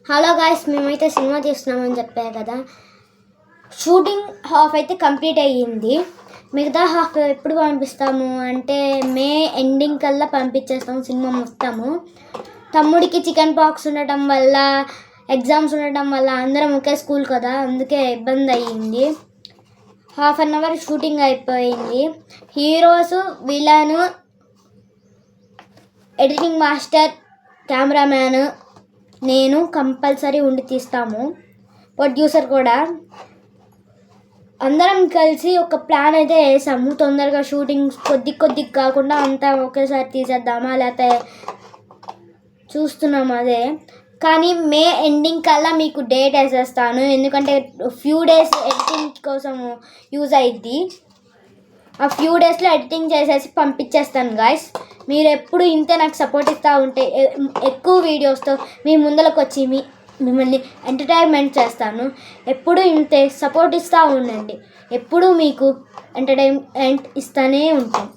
Hello guys, మేమైతే cinema తీస్తున్నామని చెప్పారు కదా. షూటింగ్ హాఫ్ అయితే కంప్లీట్ అయ్యింది. మిగతా హాఫ్ ఎప్పుడు పంపిస్తాము అంటే మే ఎండింగ్ కల్లా పంపించేస్తాము సినిమా మొత్తము. తమ్ముడికి చికెన్ పాక్స్ ఉండటం వల్ల, ఎగ్జామ్స్ ఉండటం వల్ల అందరం ఒకే స్కూల్ కదా, అందుకే ఇబ్బంది అయ్యింది. 1/2 అవర్ షూటింగ్ అయిపోయింది. Heroes, villain, editing master, cameraman, నేను కంపల్సరీ ఉండి తీస్తాము. ప్రొడ్యూసర్ కూడా. అందరం కలిసి ఒక ప్లాన్ అయితే వేసాము. తొందరగా షూటింగ్ కొద్ది కాకుండా అంతా ఒకేసారి తీసేద్దామా, లేకపోతే చూస్తున్నాము అదే. కానీ మే ఎండింగ్ కల్లా మీకు డేట్ వేసేస్తాను, ఎందుకంటే ఫ్యూ డేస్ ఎడిటింగ్ కోసం యూజ్ అయ్యిద్ది. ఆ ఫ్యూ డేస్లో ఎడిటింగ్ చేసేసి పంపించేస్తాను గాయస్. మీరు ఎప్పుడు ఇంతే నాకు సపోర్ట్ ఇస్తూ ఉంటే ఎక్కువ వీడియోస్తో మీ ముందరకు వచ్చి మిమ్మల్ని ఎంటర్టైన్మెంట్ చేస్తాను. ఎప్పుడు ఇంతే సపోర్ట్ ఇస్తూ ఉండండి. ఎప్పుడు మీకు ఎంటర్టైన్మెంట్ ఇస్తూనే ఉంటాను.